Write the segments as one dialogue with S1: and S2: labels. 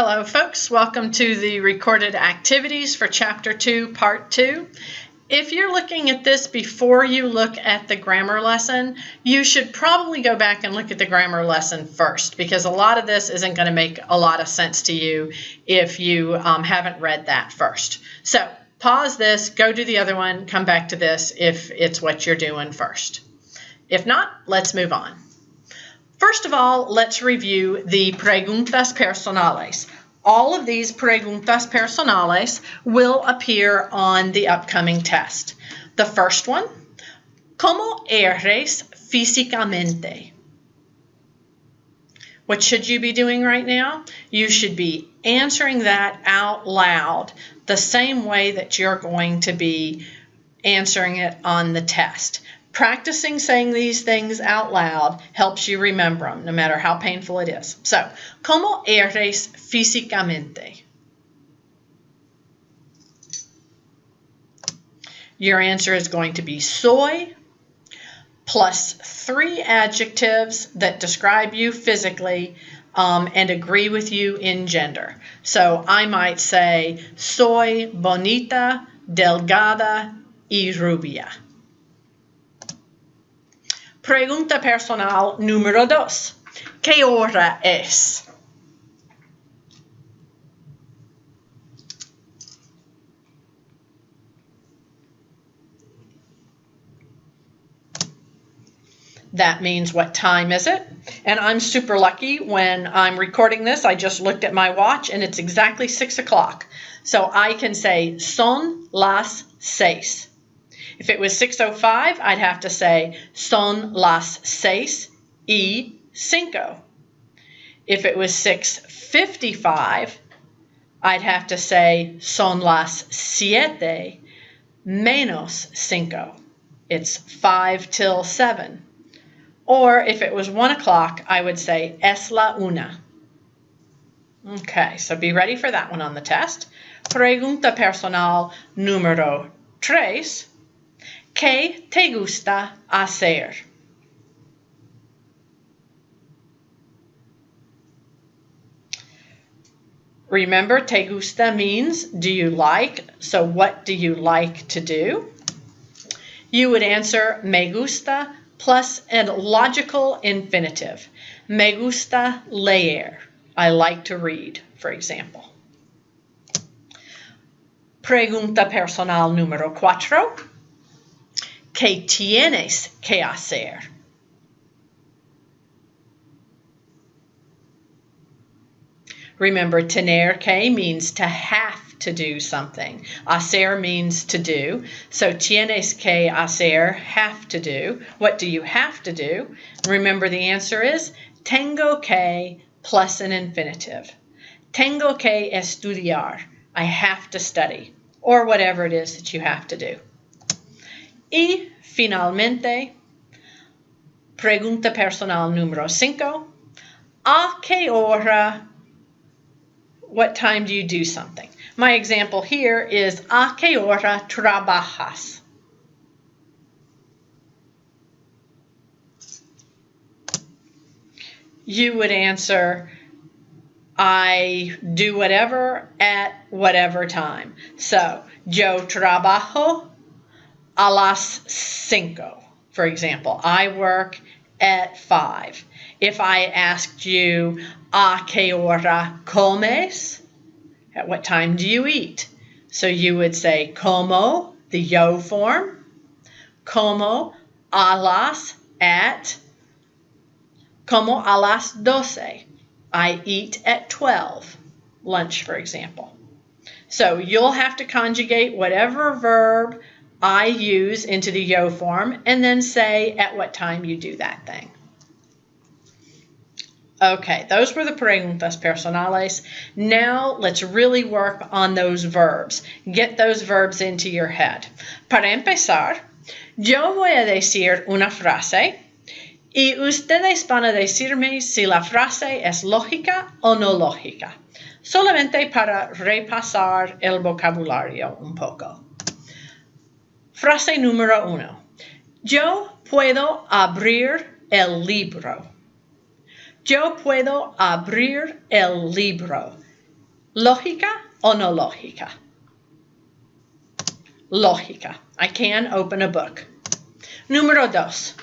S1: Hello folks, welcome to the recorded activities for Chapter 2, Part 2. If you're looking at this before you look at the grammar lesson, you should probably go back and look at the grammar lesson first, because a lot of this isn't going to make a lot of sense to you if you haven't read that first. So pause this, go do the other one, come back to this if it's what you're doing first. If not, let's move on. First of all, let's review the preguntas personales. All of these preguntas personales will appear on the upcoming test. The first one, ¿Cómo eres físicamente? What should you be doing right now? You should be answering that out loud the same way that you're going to be answering it on the test. Practicing saying these things out loud helps you remember them, no matter how painful it is. So, ¿Cómo eres físicamente? Your answer is going to be soy, plus 3 adjectives that describe you physically and agree with you in gender. So, I might say, soy bonita, delgada y rubia. Pregunta personal número 2. ¿Qué hora es? That means what time is it? And I'm super lucky when I'm recording this. I just looked at my watch and it's exactly 6 o'clock. So I can say son las 6. If it was 6:05, I'd have to say son las 6:05. If it was 6:55, I'd have to say son las 7 menos 5. It's 5 till 7. Or if it was 1 o'clock, I would say es la una. Okay, so be ready for that one on the test. Pregunta personal número 3. ¿Qué te gusta hacer? Remember, te gusta means do you like? So what do you like to do? You would answer me gusta plus a logical infinitive. Me gusta leer. I like to read, for example. Pregunta personal número 4. ¿Qué tienes que hacer? Remember, tener que means to have to do something. Hacer means to do. So tienes que hacer, have to do. What do you have to do? Remember, the answer is tengo que plus an infinitive. Tengo que estudiar. I have to study. Or whatever it is that you have to do. Y finalmente, pregunta personal número 5. ¿A qué hora? What time do you do something? My example here is ¿a qué hora trabajas? You would answer, I do whatever at whatever time. So, yo trabajo a las 5, for example. I work at 5. If I asked you, ¿a qué hora comes? At what time do you eat? So you would say, como, the yo form. Como a las, at. Como a las 12. I eat at 12. Lunch, for example. So you'll have to conjugate whatever verb I use into the yo form and then say at what time you do that thing. Okay, those were the preguntas personales. Now let's really work on those verbs. Get those verbs into your head. Para empezar, yo voy a decir una frase y ustedes van a decirme si la frase es lógica o no lógica. Solamente para repasar el vocabulario un poco. Frase número 1. Yo puedo abrir el libro. Yo puedo abrir el libro. Lógica o no lógica? Lógica. I can open a book. Número 2.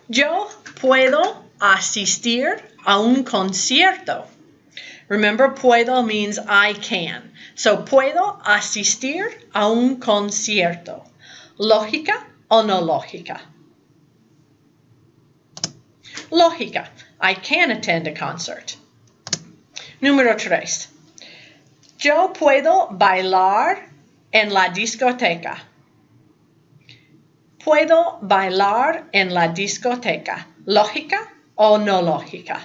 S1: Yo puedo asistir a un concierto. Remember, puedo means I can. So, puedo asistir a un concierto. ¿Lógica o no lógica? Lógica. I can attend a concert. Número 3. Yo puedo bailar en la discoteca. Puedo bailar en la discoteca. ¿Lógica o no lógica?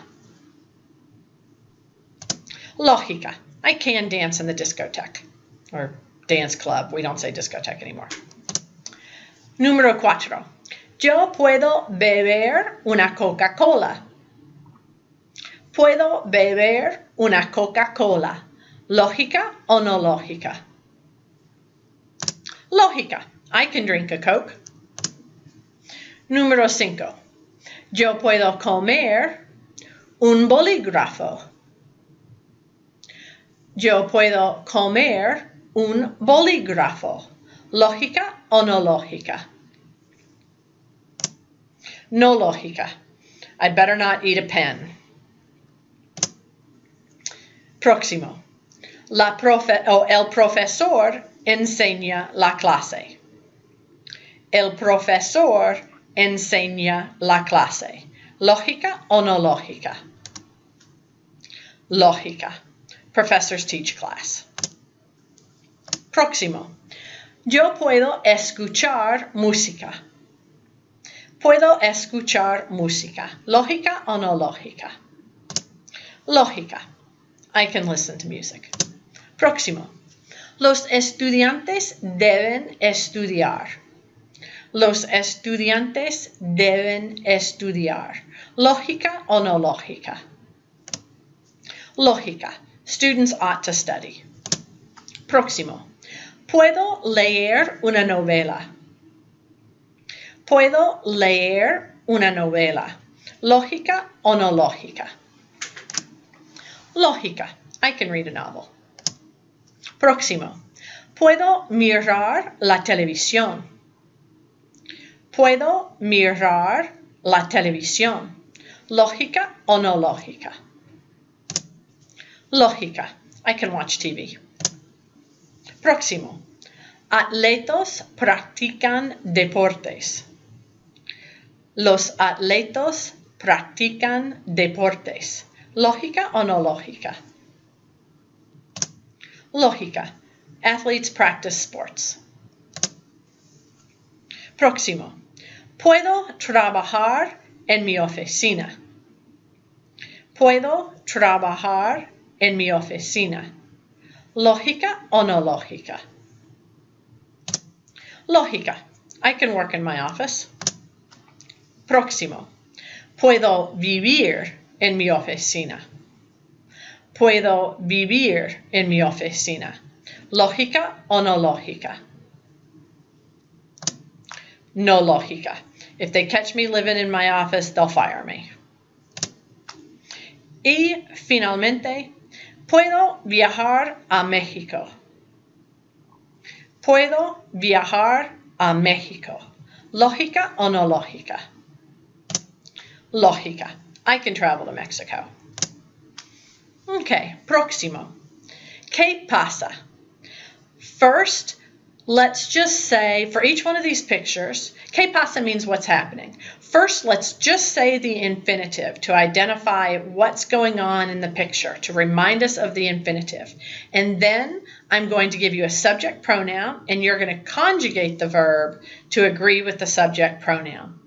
S1: Lógica. I can dance in the discotheque or dance club. We don't say discotheque anymore. Número 4. Yo puedo beber una Coca-Cola. Puedo beber una Coca-Cola. ¿Lógica o no lógica? Lógica. I can drink a Coke. Número 5. Yo puedo comer un bolígrafo. Yo puedo comer un bolígrafo. ¿Lógica o no lógica? No lógica. I'd better not eat a pen. Próximo. El profesor enseña la clase. El profesor enseña la clase. ¿Lógica o no lógica? Lógica. Professors teach class. Próximo. Yo puedo escuchar música. Puedo escuchar música. ¿Lógica o no lógica? Lógica. I can listen to music. Próximo. Los estudiantes deben estudiar. Los estudiantes deben estudiar. ¿Lógica o no lógica? Lógica. Students ought to study. Próximo. Puedo leer una novela. Puedo leer una novela. ¿Lógica o no lógica? Lógica. I can read a novel. Próximo. Puedo mirar la televisión. Puedo mirar la televisión. ¿Lógica o no lógica? Lógica. I can watch TV. Próximo. Atletas practican deportes. Los atletas practican deportes. ¿Lógica o no lógica? Lógica. Athletes practice sports. Próximo. Puedo trabajar en mi oficina. Puedo trabajar en mi oficina. ¿Lógica o no lógica? Lógica. I can work in my office. Próximo. Puedo vivir en mi oficina. Puedo vivir en mi oficina. ¿Lógica o no lógica? No lógica. If they catch me living in my office, they'll fire me. Y finalmente, puedo viajar a México. Puedo viajar a México. ¿Lógica o no lógica? Lógica. I can travel to Mexico. Okay, próximo. ¿Qué pasa? First, let's just say, for each one of these pictures, ¿qué pasa means what's happening. First, let's just say the infinitive to identify what's going on in the picture, to remind us of the infinitive. And then I'm going to give you a subject pronoun, and you're going to conjugate the verb to agree with the subject pronoun.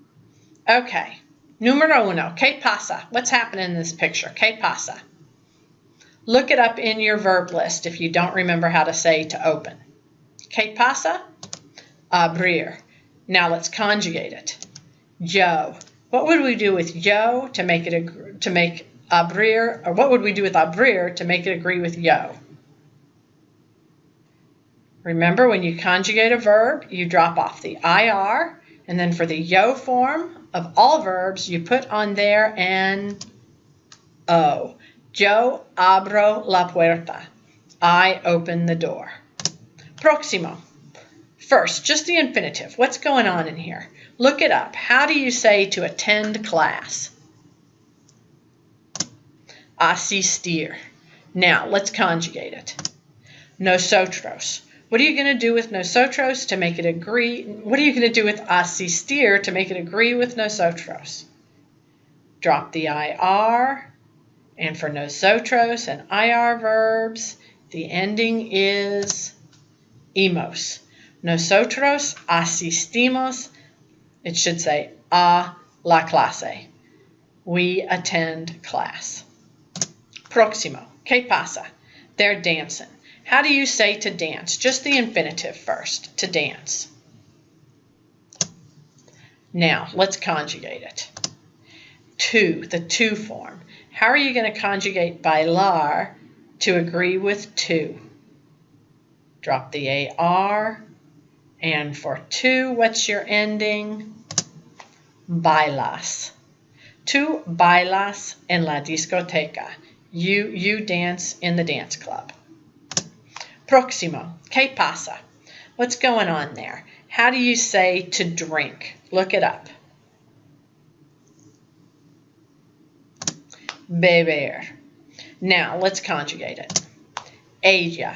S1: Okay, número uno, ¿qué pasa? What's happening in this picture? ¿Qué pasa? Look it up in your verb list if you don't remember how to say to open. ¿Qué pasa? Abrir. Now let's conjugate it. Yo. What would we do with yo to make abrir, or what would we do with abrir to make it agree with yo? Remember, when you conjugate a verb, you drop off the IR, and then for the yo form of all verbs, you put on there an O. Yo abro la puerta. I open the door. Próximo. First, just the infinitive. What's going on in here? Look it up. How do you say to attend class? Asistir. Now, let's conjugate it. Nosotros. What are you going to do with nosotros to make it agree? What are you going to do with asistir to make it agree with nosotros? Drop the IR. And for nosotros and IR verbs, the ending is imos. Nosotros asistimos, it should say a la clase. We attend class. Próximo. ¿Qué pasa? They're dancing. How do you say to dance? Just the infinitive first, to dance. Now, let's conjugate it. To, the to form. How are you going to conjugate bailar to agree with to? Drop the AR. And for to, what's your ending? Bailas. Tu bailas en la discoteca. You dance in the dance club. Próximo. ¿Qué pasa? What's going on there? How do you say to drink? Look it up. Beber. Now, let's conjugate it. Ella.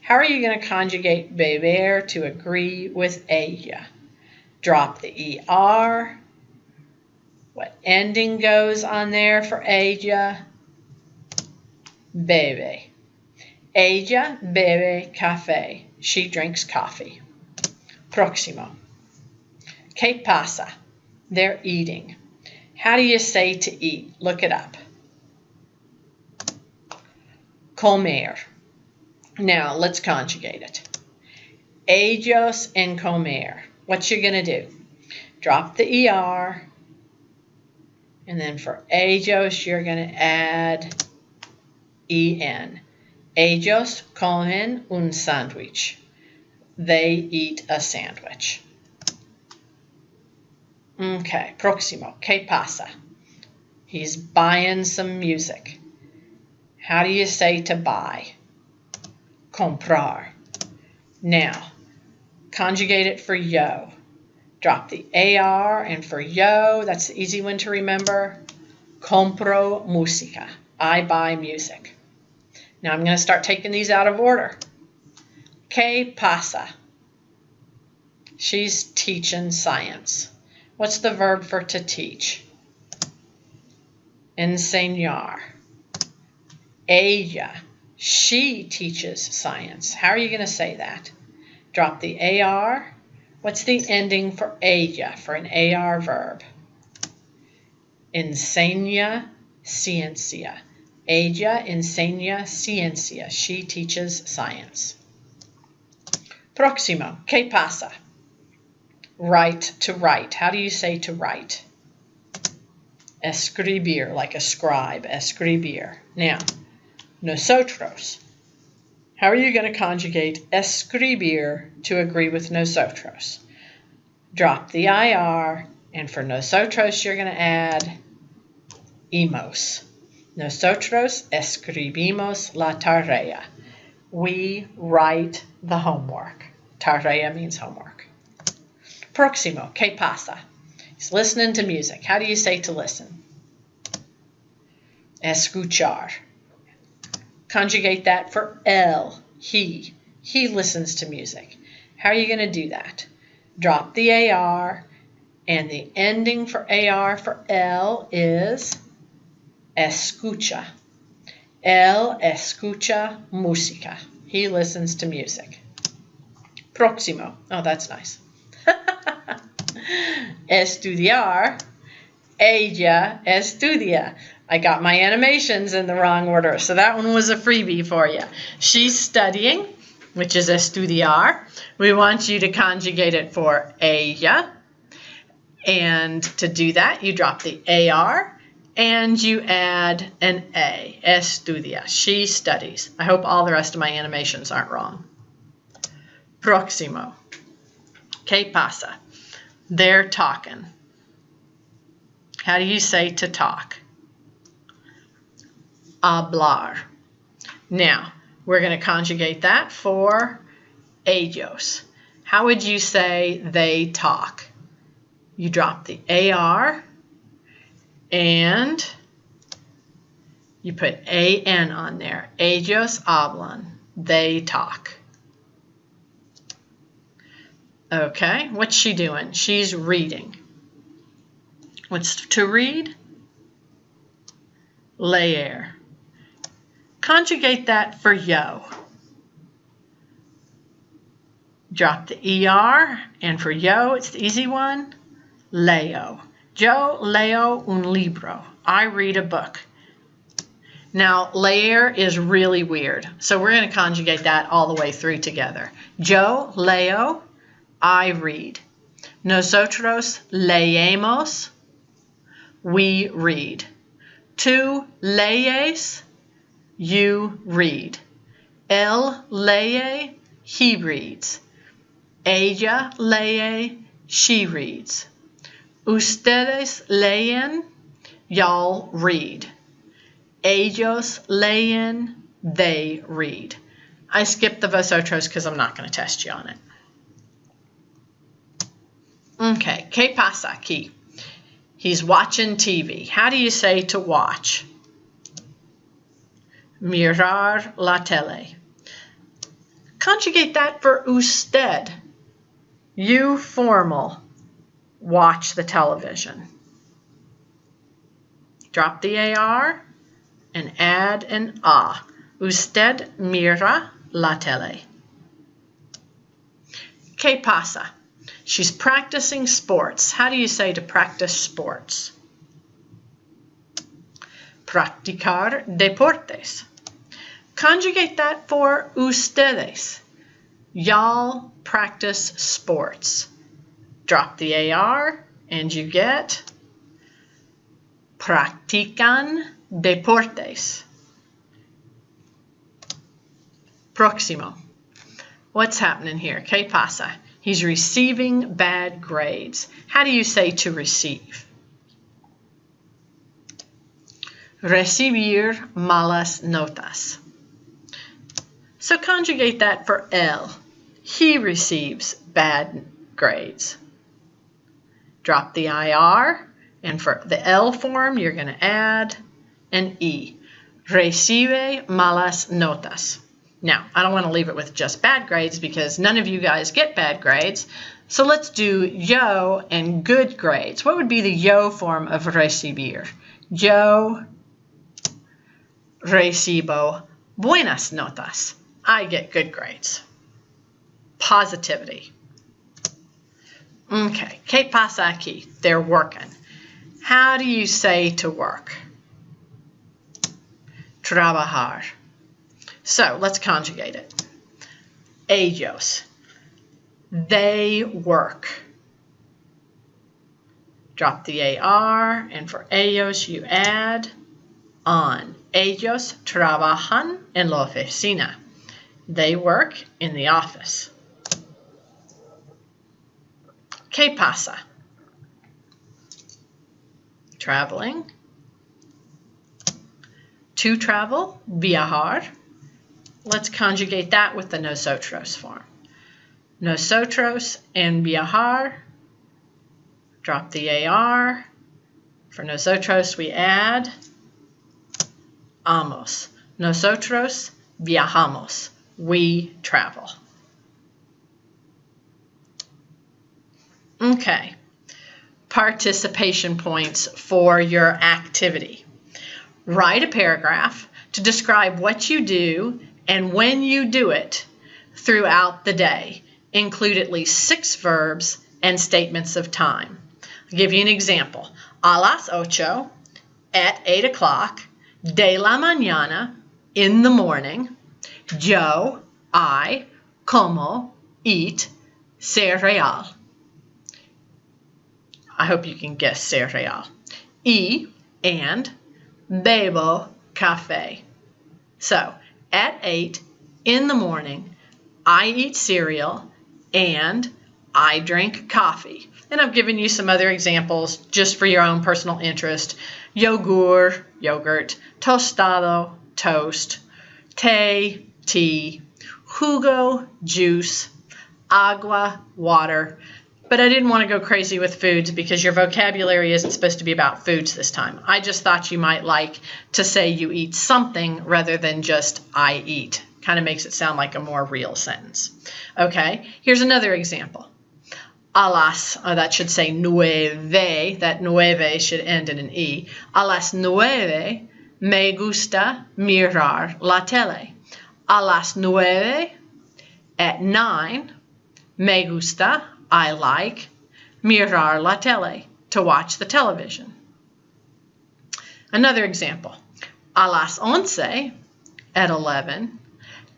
S1: How are you going to conjugate beber to agree with ella? Drop the ER. What ending goes on there for ella? Bebe. Ella bebe café. She drinks coffee. Próximo. ¿Qué pasa? They're eating. How do you say to eat? Look it up. Comer. Now, let's conjugate it. Ellos en comer. What you going to do? Drop the ER. And then for ellos, you're going to add EN. Ellos comen un sándwich. They eat a sandwich. Okay, próximo. ¿Qué pasa? He's buying some music. How do you say to buy? Comprar. Now, conjugate it for yo. Drop the AR, and for yo, that's the easy one to remember. Compro música. I buy music. Now I'm going to start taking these out of order. ¿Qué pasa? She's teaching science. What's the verb for to teach? Enseñar. Ella. She teaches science. How are you going to say that? Drop the AR. What's the ending for ella, for an AR verb? Enseña ciencia. Ella enseña ciencia. She teaches science. Próximo. ¿Qué pasa? Write, to write. How do you say to write? Escribir, like a scribe. Escribir. Now, nosotros. How are you going to conjugate escribir to agree with nosotros? Drop the IR, and for nosotros, you're going to add imos. Nosotros escribimos la tarea. We write the homework. Tarea means homework. Próximo. ¿Qué pasa? He's listening to music. How do you say to listen? Escuchar. Conjugate that for él, he. He listens to music. How are you going to do that? Drop the AR, and the ending for AR for él is escucha. Él escucha música. He listens to music. Próximo. Oh, that's nice. Estudiar. Ella estudia. I got my animations in the wrong order, so that one was a freebie for you. She's studying, which is estudiar. We want you to conjugate it for ella. And to do that, you drop the AR and you add an A. Estudia. She studies. I hope all the rest of my animations aren't wrong. Próximo. ¿Qué pasa? They're talking. How do you say to talk? Hablar. Now, We're going to conjugate that for ellos. How would you say they talk? You drop the AR and you put AN on there. Ellos hablan. They talk. Okay, what's she doing? She's reading. What's to read? Leer. Conjugate that for yo. Drop the ER, and for yo, it's the easy one. Leo. Yo leo un libro. I read a book. Now, leer is really weird, so we're going to conjugate that all the way through together. Yo leo, I read. Nosotros leemos, we read. Tú lees, you read. Él lee, he reads. Ella lee, she reads. Ustedes leen, y'all read. Ellos leen, they read. I skipped the vosotros because I'm not going to test you on it. Okay, ¿qué pasa aquí? He's watching TV. How do you say to watch? Mirar la tele. Conjugate that for usted. You formal. Watch the television. Drop the AR and add an A. Usted mira la tele. ¿Qué pasa? She's practicing sports. How do you say to practice sports? Practicar deportes. Conjugate that for ustedes. Y'all practice sports. Drop the AR and you get practican deportes. Próximo. What's happening here? ¿Qué pasa? He's receiving bad grades. How do you say to receive? Recibir malas notas. So conjugate that for él. He receives bad grades. Drop the IR, and for the L form, you're going to add an E. Recibe malas notas. Now, I don't want to leave it with just bad grades because none of you guys get bad grades. So let's do yo and good grades. What would be the yo form of recibir? Yo recibo buenas notas. I get good grades. Positivity. Okay, ¿qué pasa aquí? They're working. How do you say to work? Trabajar. So let's conjugate it. Ellos. They work. Drop the AR, and for ellos you add on. Ellos trabajan en la oficina. They work in the office. ¿Qué pasa? Traveling. To travel, viajar. Let's conjugate that with the nosotros form. Nosotros en viajar. Drop the AR. For nosotros we add amos. Nosotros viajamos. We travel. Okay. Participation points for your activity. Write a paragraph to describe what you do and when you do it throughout the day. Include at least 6 verbs and statements of time. I'll give you an example. A las 8, at 8 o'clock, de la mañana, in the morning, yo, I, como, eat, cereal. I hope you can guess cereal. Y, and, bebo café. So, at 8 in the morning, I eat cereal and I drink coffee. And I've given you some other examples just for your own personal interest. Yogur, yogurt, tostado, toast, té, tea, jugo, juice, agua, water. But I didn't want to go crazy with foods because your vocabulary isn't supposed to be about foods this time. I just thought you might like to say you eat something rather than just I eat. Kind of makes it sound like a more real sentence. Okay, here's another example. A las, that should say nueve, that nueve should end in an E. A las 9 me gusta mirar la tele. A las 9, at 9, me gusta, I like, mirar la tele, to watch the television. Another example. A las 11, at 11,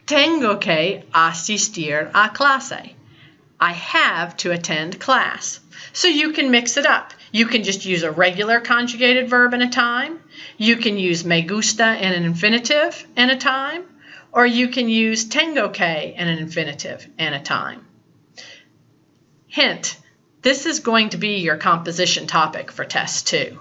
S1: tengo que asistir a clase. I have to attend class. So you can mix it up. You can just use a regular conjugated verb in a time. You can use me gusta in an infinitive in a time. Or you can use tengo que in an infinitive in a time. Hint, this is going to be your composition topic for test 2.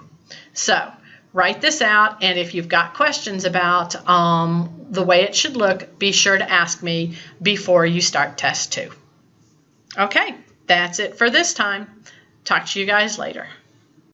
S1: So write this out, and if you've got questions about the way it should look, be sure to ask me before you start test 2. Okay, that's it for this time. Talk to you guys later.